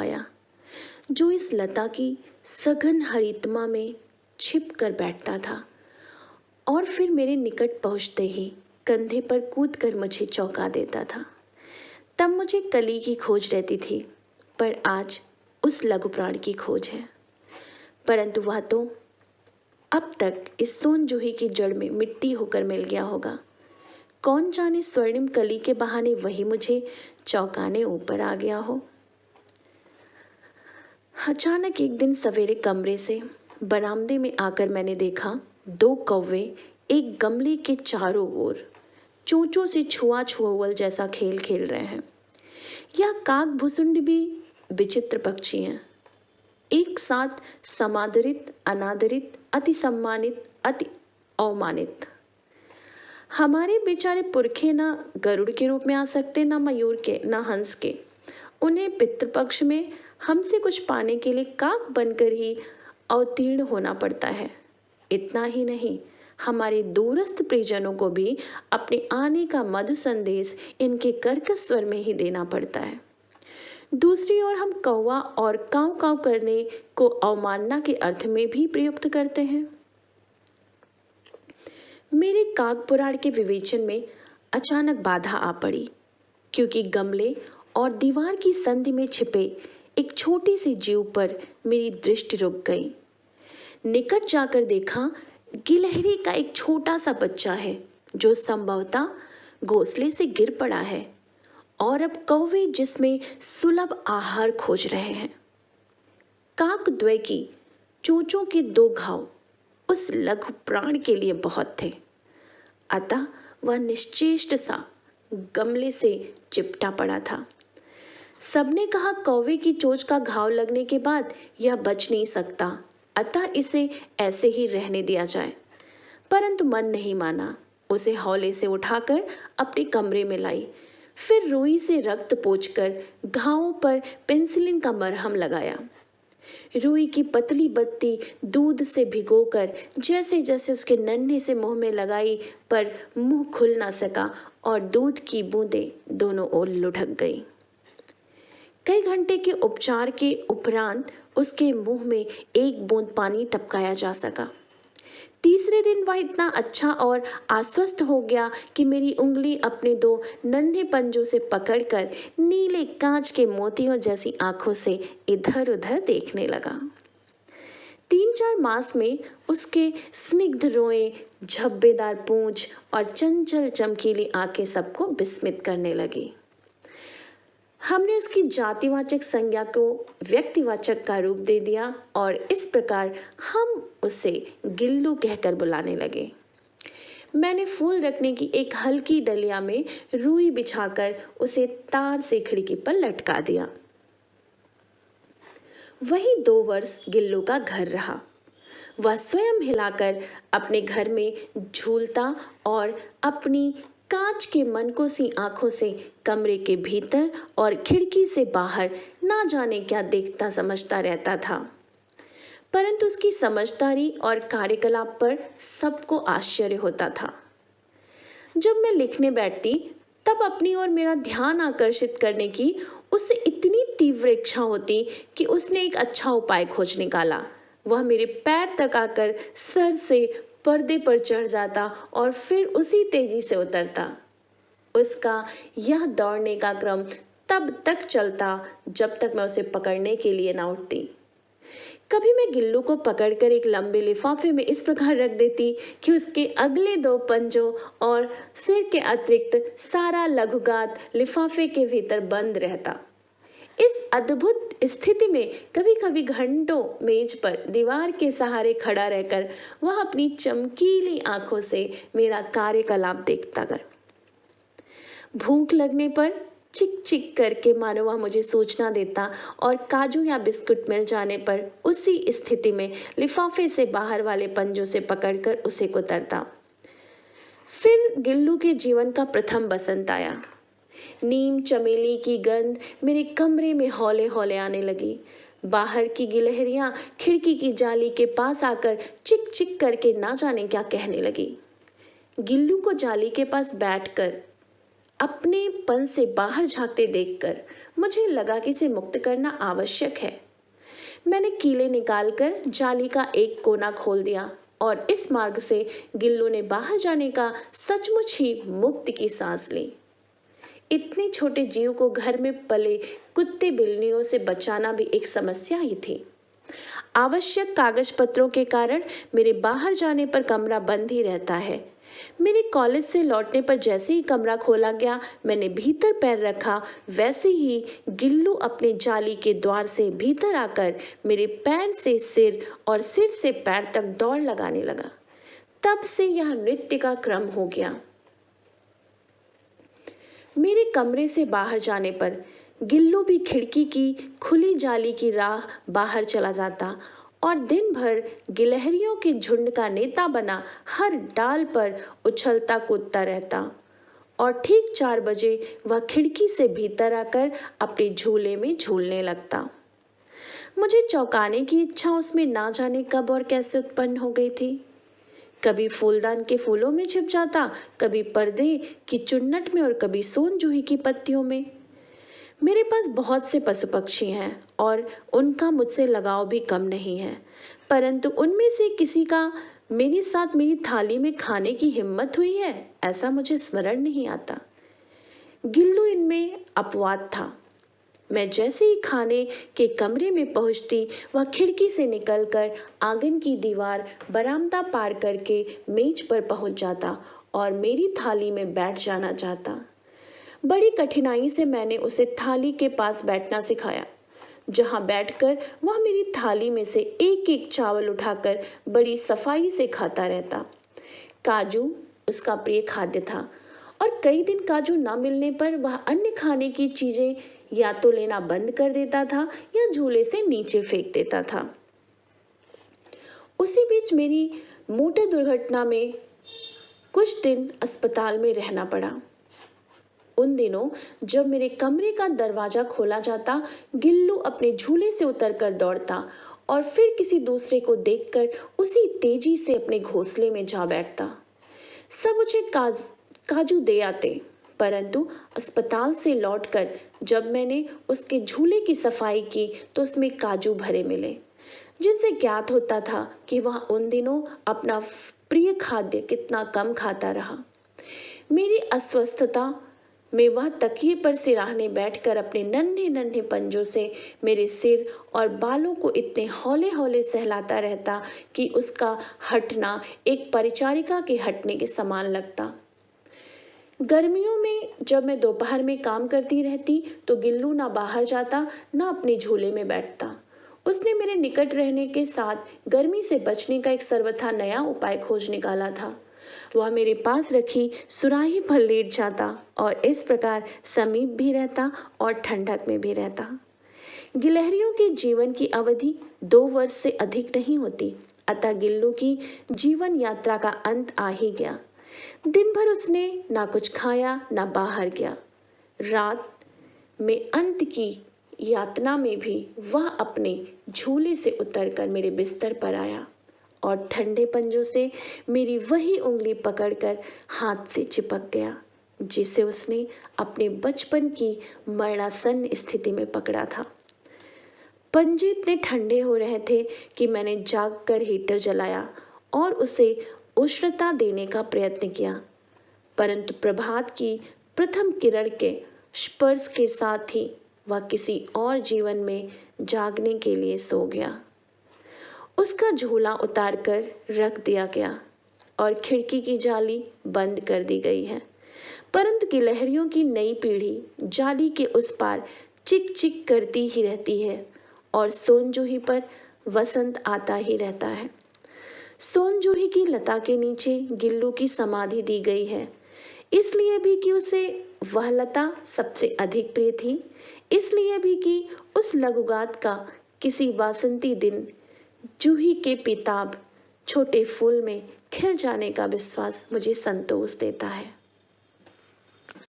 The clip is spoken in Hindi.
आया जो इस लता की सघन हरितमा में छिप कर बैठता था और फिर मेरे निकट पहुंचते ही कंधे पर कूद कर मुझे चौंका देता था। तब मुझे कली की खोज रहती थी, पर आज उस लघु प्राण की खोज है। परंतु वह तो अब तक इस सोन जूही की जड़ में मिट्टी होकर मिल गया होगा। कौन जाने स्वर्णिम कली के बहाने वही मुझे चौंकाने ऊपर आ गया हो। अचानक एक दिन सवेरे कमरे से बरामदे में आकर मैंने देखा 2 कौवे एक गमले के चारों ओर चोंचों से छुआ छुअल जैसा खेल खेल रहे हैं। यह काक भुसुंड भी विचित्र पक्षी हैं, एक साथ समादरित, अनादरित, अति सम्मानित, अति अवमानित। हमारे बेचारे पुरखे ना गरुड़ के रूप में आ सकते, ना मयूर के, ना हंस के। उन्हें पितृपक्ष में हमसे कुछ पाने के लिए काक बनकर ही अवतीर्ण होना पड़ता है। इतना ही नहीं, हमारे दूरस्थ परिजनों को भी अपने आने का मधु संदेश इनके कर्कश स्वर में ही देना पड़ता है। दूसरी ओर हम कौवा और काव काव करने को अवमानना के अर्थ में भी प्रयुक्त करते हैं। मेरे काक पुराण के विवेचन में अचानक बाधा आ पड़ी, क्योंकि गमले और दीवार की संधि में छिपे एक छोटी सी जीव पर मेरी दृष्टि रुक गई। निकट जाकर देखा, गिलहरी का एक छोटा सा बच्चा है जो संभवतः घोंसले से गिर पड़ा है और अब कौवे जिसमें सुलभ आहार खोज रहे हैं। काक द्वय की चोंचों के 2 घाव उस लघु प्राण के लिए बहुत थे, अतः वह निश्चेष्ट सा गमले से चिपटा पड़ा था। सबने कहा कौवे की चोंच का घाव लगने के बाद यह बच नहीं सकता, अतः इसे ऐसे ही रहने दिया जाए। परंतु मन नहीं माना। उसे हौले से उठाकर अपने कमरे में लाई, फिर रुई से रक्त पोंछकर घावों पर पेंसिलिन का मरहम लगाया। रुई की पतली बत्ती दूध से भिगोकर जैसे जैसे उसके नन्हे से मुंह में लगाई, पर मुंह खुल ना सका और दूध की बूंदें दोनों ओर लुढ़क गई। कई घंटे के उपचार के उपरांत उसके मुंह में एक बूंद पानी टपकाया जा सका। तीसरे दिन वह इतना अच्छा और आश्वस्त हो गया कि मेरी उंगली अपने 2 नन्हे पंजों से पकड़कर नीले कांच के मोतियों जैसी आंखों से इधर उधर देखने लगा। 3-4 मास में उसके स्निग्ध रोए, झब्बेदार पूंछ और चंचल चमकीली आंखें सबको विस्मित करने लगी। हमने उसकी जातिवाचक संज्ञा को व्यक्तिवाचक का रूप दे दिया और इस प्रकार हम उसे गिल्लू कहकर बुलाने लगे। मैंने फूल रखने की एक हल्की डलिया में रुई बिछाकर उसे तार से खिड़की पर लटका दिया। वही 2 वर्ष गिल्लू का घर रहा। वह स्वयं हिलाकर अपने घर में झूलता और अपनी कांच के मनकोसी आंखों से कमरे के भीतर और खिड़की से बाहर ना जाने क्या देखता समझता रहता था। परंतु उसकी समझदारी और कार्यकलाप पर सबको आश्चर्य होता था। जब मैं लिखने बैठती तब अपनी ओर मेरा ध्यान आकर्षित करने की उससे इतनी तीव्र इच्छा होती कि उसने एक अच्छा उपाय खोज निकाला। वह मेरे पैर तक आकर सर से पर्दे पर चढ़ जाता और फिर उसी तेजी से उतरता। उसका यह दौड़ने का क्रम तब तक चलता जब तक मैं उसे पकड़ने के लिए ना उठती। कभी मैं गिल्लू को पकड़कर एक लंबे लिफाफे में इस प्रकार रख देती कि उसके अगले 2 पंजों और सिर के अतिरिक्त सारा लघुगात लिफाफे के भीतर बंद रहता। इस अद्भुत स्थिति में कभी कभी घंटों मेज पर दीवार के सहारे खड़ा रहकर वह अपनी चमकीली आंखों से मेरा कार्यकलाप देखता गया। भूख लगने पर चिक चिक करके मानो वह मुझे सूचना देता और काजू या बिस्कुट मिल जाने पर उसी स्थिति में लिफाफे से बाहर वाले पंजों से पकड़कर उसे कुतरता। फिर गिल्लू के जीवन का प्रथम बसंत आया। नीम चमेली की गंध मेरे कमरे में हौले हौले आने लगी। बाहर की गिलहरियां खिड़की की जाली के पास आकर चिक चिक करके ना जाने क्या कहने लगी। गिल्लू को जाली के पास बैठकर अपने पन से बाहर झांकते देखकर मुझे लगा कि इसे मुक्त करना आवश्यक है। मैंने कीले निकालकर जाली का एक कोना खोल दिया और इस मार्ग से गिल्लू ने बाहर जाने का सचमुच ही मुक्ति की सांस ली। इतने छोटे जीव को घर में पले कुत्ते बिल्लियों से बचाना भी एक समस्या ही थी। आवश्यक कागज पत्रों के कारण मेरे बाहर जाने पर कमरा बंद ही रहता है। मेरे कॉलेज से लौटने पर जैसे ही कमरा खोला गया, मैंने भीतर पैर रखा, वैसे ही गिल्लू अपने जाली के द्वार से भीतर आकर मेरे पैर से सिर और सिर से पैर तक दौड़ लगाने लगा। तब से यह नृत्य का क्रम हो गया। मेरे कमरे से बाहर जाने पर गिल्लू भी खिड़की की खुली जाली की राह बाहर चला जाता और दिन भर गिलहरियों के झुंड का नेता बना हर डाल पर उछलता कूदता रहता और ठीक 4 बजे वह खिड़की से भीतर आकर अपने झूले में झूलने लगता। मुझे चौंकाने की इच्छा उसमें ना जाने कब और कैसे उत्पन्न हो गई थी। कभी फूलदान के फूलों में छिप जाता, कभी पर्दे की चुन्नट में और कभी सोन जूही की पत्तियों में। मेरे पास बहुत से पशु पक्षी हैं और उनका मुझसे लगाव भी कम नहीं है, परंतु उनमें से किसी का मेरे साथ मेरी थाली में खाने की हिम्मत हुई है, ऐसा मुझे स्मरण नहीं आता। गिल्लू इनमें अपवाद था। मैं जैसे ही खाने के कमरे में पहुंचती, वह खिड़की से निकलकर आंगन की दीवार बरामदा पार करके मेज पर पहुंच जाता और मेरी थाली में बैठ जाना चाहता। बड़ी कठिनाई से मैंने उसे थाली के पास बैठना सिखाया, जहां बैठकर वह मेरी थाली में से एक एक चावल उठाकर बड़ी सफाई से खाता रहता। काजू उसका प्रिय खाद्य था और कई दिन काजू ना मिलने पर वह अन्य खाने की चीजें या तो लेना बंद कर देता था या झूले से नीचे फेंक देता था। उसी बीच मेरी मोटर दुर्घटना में कुछ दिन अस्पताल में रहना पड़ा। उन दिनों जब मेरे कमरे का दरवाजा खोला जाता, गिल्लू अपने झूले से उतरकर दौड़ता और फिर किसी दूसरे को देखकर उसी तेजी से अपने घोंसले में जा बैठता। सब मुझे काजू दे आते, परंतु अस्पताल से लौटकर जब मैंने उसके झूले की सफाई की तो उसमें काजू भरे मिले, जिनसे ज्ञात होता था कि वह उन दिनों अपना प्रिय खाद्य कितना कम खाता रहा। मेरी अस्वस्थता में वह तकिए पर सिराहने बैठकर अपने नन्हे नन्हे पंजों से मेरे सिर और बालों को इतने हौले हौले सहलाता रहता कि उसका हटना एक परिचारिका के हटने के समान लगता। गर्मियों में जब मैं दोपहर में काम करती रहती तो गिल्लू ना बाहर जाता ना अपने झूले में बैठता। उसने मेरे निकट रहने के साथ गर्मी से बचने का एक सर्वथा नया उपाय खोज निकाला था। वह मेरे पास रखी सुराही पर लेट जाता और इस प्रकार समीप भी रहता और ठंडक में भी रहता। गिलहरियों के जीवन की अवधि 2 वर्ष से अधिक नहीं होती, अतः गिल्लू की जीवन यात्रा का अंत आ ही गया। दिन भर उसने ना कुछ खाया ना बाहर गया। रात में अंत की यातना में भी वह अपने झूले से उतरकर मेरे बिस्तर पर आया और ठंडे पंजों से मेरी वही उंगली पकड़कर हाथ से चिपक गया, जिसे उसने अपने बचपन की मरणासन्न स्थिति में पकड़ा था। पंजे इतने ठंडे हो रहे थे कि मैंने जागकर हीटर जलाया और उसे उष्णता देने का प्रयत्न किया, परंतु प्रभात की प्रथम किरण के स्पर्श के साथ ही वह किसी और जीवन में जागने के लिए सो गया। उसका झूला उतारकर रख दिया गया और खिड़की की जाली बंद कर दी गई है, परंतु गिलहरियों की नई पीढ़ी जाली के उस पार चिक चिक करती ही रहती है और सोनजूही पर वसंत आता ही रहता है। सोनजूही की लता के नीचे गिल्लू की समाधि दी गई है, इसलिए भी कि उसे वह लता सबसे अधिक प्रिय थी, इसलिए भी कि उस लघुगात का किसी वासंती दिन जूही के पिताब छोटे फूल में खिल जाने का विश्वास मुझे संतोष देता है।